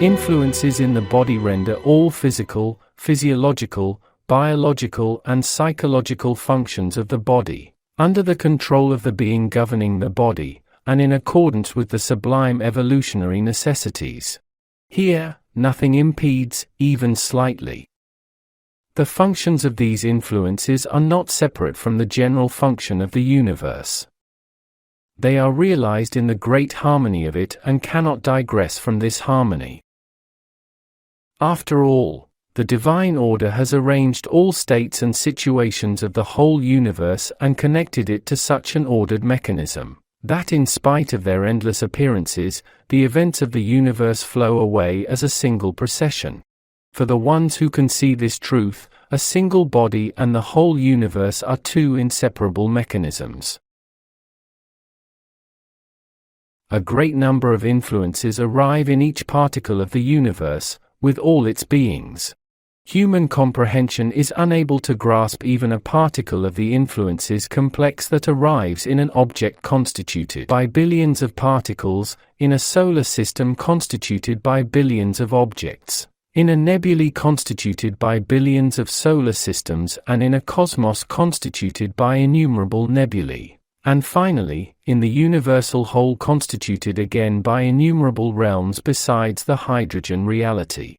Influences in the body render all physical, physiological, biological and psychological functions of the body, under the control of the being governing the body, and in accordance with the sublime evolutionary necessities. Here, nothing impedes, even slightly. The functions of these influences are not separate from the general function of the universe. They are realized in the great harmony of it and cannot digress from this harmony. After all, the divine order has arranged all states and situations of the whole universe and connected it to such an ordered mechanism, that in spite of their endless appearances, the events of the universe flow away as a single procession. For the ones who can see this truth, a single body and the whole universe are two inseparable mechanisms. A great number of influences arrive in each particle of the universe, with all its beings. Human comprehension is unable to grasp even a particle of the influences complex that arrives in an object constituted by billions of particles, in a solar system constituted by billions of objects, in a nebulae constituted by billions of solar systems, and in a cosmos constituted by innumerable nebulae, and finally, in the universal whole constituted again by innumerable realms besides the hydrogen reality.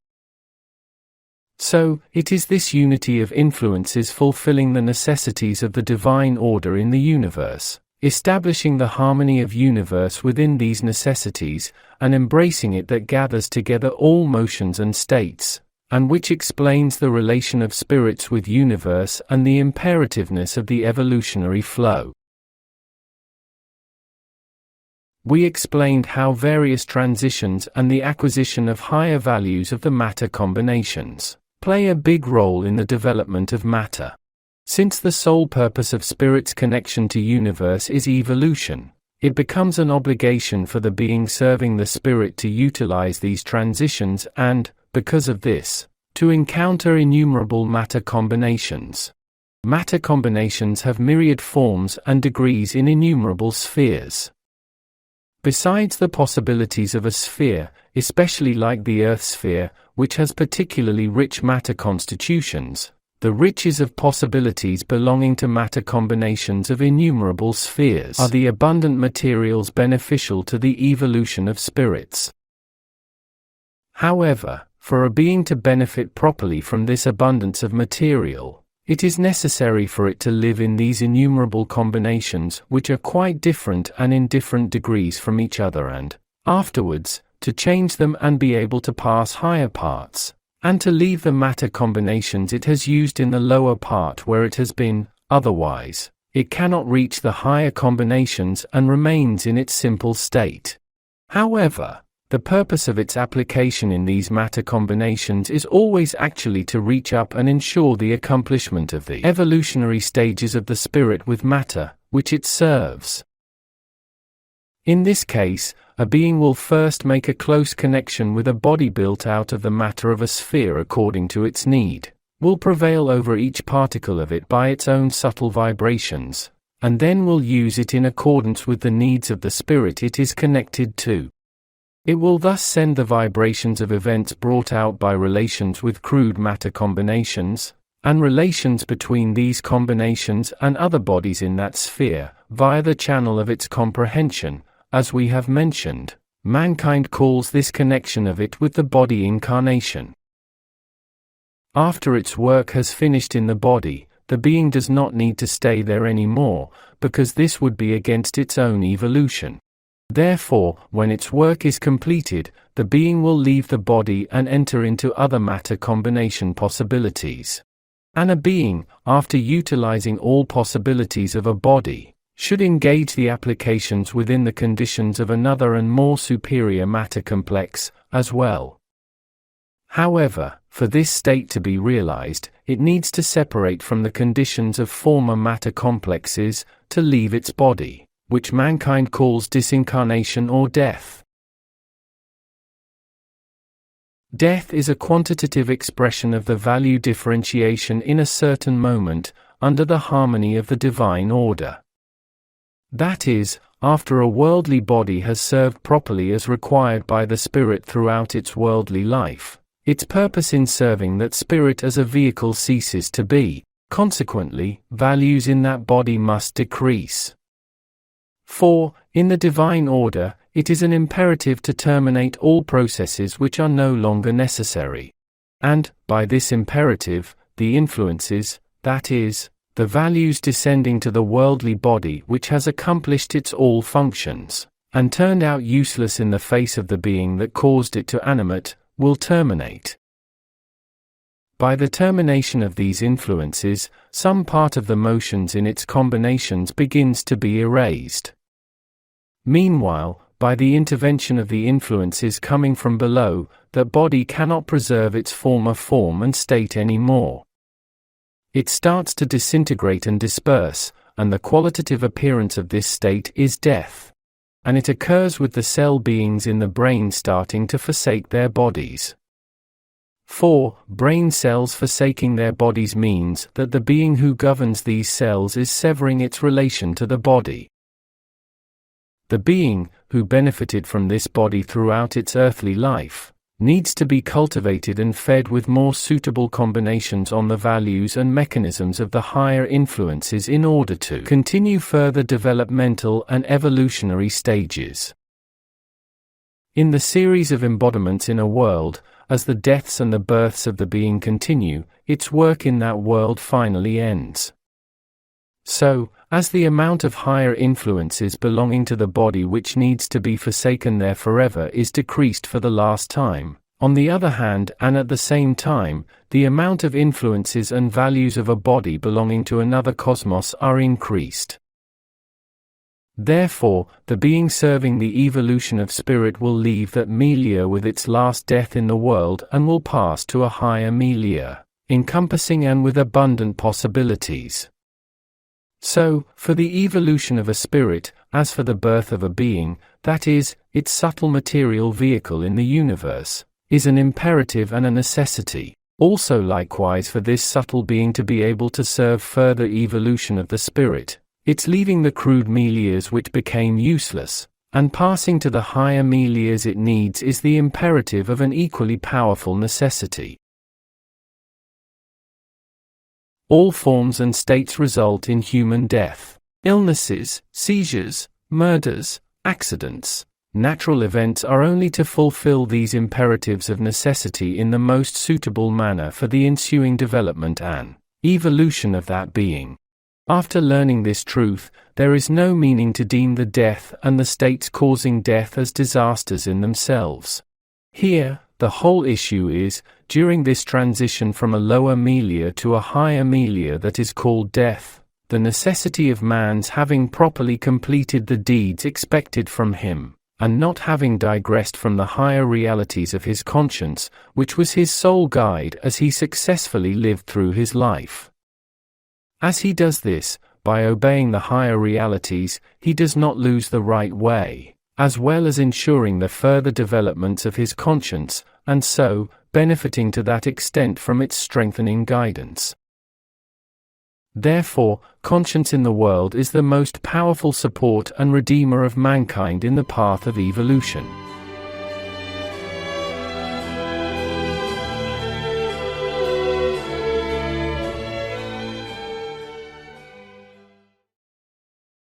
So, it is this unity of influences fulfilling the necessities of the divine order in the universe, establishing the harmony of universe within these necessities, and embracing it that gathers together all motions and states, and which explains the relation of spirits with universe and the imperativeness of the evolutionary flow. We explained how various transitions and the acquisition of higher values of the matter combinations play a big role in the development of matter. Since the sole purpose of spirit's connection to universe is evolution, it becomes an obligation for the being serving the spirit to utilize these transitions and, because of this, to encounter innumerable matter combinations. Matter combinations have myriad forms and degrees in innumerable spheres. Besides the possibilities of a sphere, especially like the Earth sphere, which has particularly rich matter constitutions, the riches of possibilities belonging to matter combinations of innumerable spheres are the abundant materials beneficial to the evolution of spirits. However, for a being to benefit properly from this abundance of material, it is necessary for it to live in these innumerable combinations which are quite different and in different degrees from each other, and, afterwards, to change them and be able to pass higher parts, and to leave the matter combinations it has used in the lower part where it has been, otherwise, it cannot reach the higher combinations and remains in its simple state. However, the purpose of its application in these matter combinations is always actually to reach up and ensure the accomplishment of the evolutionary stages of the spirit with matter, which it serves. In this case, a being will first make a close connection with a body built out of the matter of a sphere according to its need, will prevail over each particle of it by its own subtle vibrations, and then will use it in accordance with the needs of the spirit it is connected to. It will thus send the vibrations of events brought out by relations with crude matter combinations, and relations between these combinations and other bodies in that sphere, via the channel of its comprehension. As we have mentioned, mankind calls this connection of it with the body incarnation. After its work has finished in the body, the being does not need to stay there anymore, because this would be against its own evolution. Therefore, when its work is completed, the being will leave the body and enter into other matter combination possibilities. And a being, after utilizing all possibilities of a body, should engage the applications within the conditions of another and more superior matter complex, as well. However, for this state to be realized, it needs to separate from the conditions of former matter complexes, to leave its body, which mankind calls disincarnation or death. Death is a quantitative expression of the value differentiation in a certain moment, under the harmony of the divine order. That is, after a worldly body has served properly as required by the spirit throughout its worldly life, its purpose in serving that spirit as a vehicle ceases to be. Consequently, values in that body must decrease. 4. In the divine order, it is an imperative to terminate all processes which are no longer necessary. And, by this imperative, the influences, that is, the values descending to the worldly body which has accomplished its all functions, and turned out useless in the face of the being that caused it to animate, will terminate. By the termination of these influences, some part of the motions in its combinations begins to be erased. Meanwhile, by the intervention of the influences coming from below, the body cannot preserve its former form and state any more. It starts to disintegrate and disperse, and the qualitative appearance of this state is death. And it occurs with the cell beings in the brain starting to forsake their bodies. 4. Brain cells forsaking their bodies means that the being who governs these cells is severing its relation to the body. The being, who benefited from this body throughout its earthly life, needs to be cultivated and fed with more suitable combinations on the values and mechanisms of the higher influences in order to continue further developmental and evolutionary stages. In the series of embodiments in a world, as the deaths and the births of the being continue, its work in that world finally ends. So, as the amount of higher influences belonging to the body which needs to be forsaken there forever is decreased for the last time, on the other hand and at the same time, the amount of influences and values of a body belonging to another cosmos are increased. Therefore, the being serving the evolution of spirit will leave that milieu with its last death in the world and will pass to a higher milieu, encompassing and with abundant possibilities. So, for the evolution of a spirit, as for the birth of a being, that is, its subtle material vehicle in the universe, is an imperative and a necessity. Also likewise for this subtle being to be able to serve further evolution of the spirit, its leaving the crude milieus which became useless, and passing to the higher milieus it needs is the imperative of an equally powerful necessity. All forms and states result in human death. Illnesses, seizures, murders, accidents, natural events are only to fulfill these imperatives of necessity in the most suitable manner for the ensuing development and evolution of that being. After learning this truth, there is no meaning to deem the death and the states causing death as disasters in themselves. Here, the whole issue is, during this transition from a lower milieu to a higher milieu that is called death, the necessity of man's having properly completed the deeds expected from him, and not having digressed from the higher realities of his conscience, which was his sole guide as he successfully lived through his life. As he does this, by obeying the higher realities, he does not lose the right way, as well as ensuring the further developments of his conscience, and so, benefiting to that extent from its strengthening guidance. Therefore, conscience in the world is the most powerful support and redeemer of mankind in the path of evolution.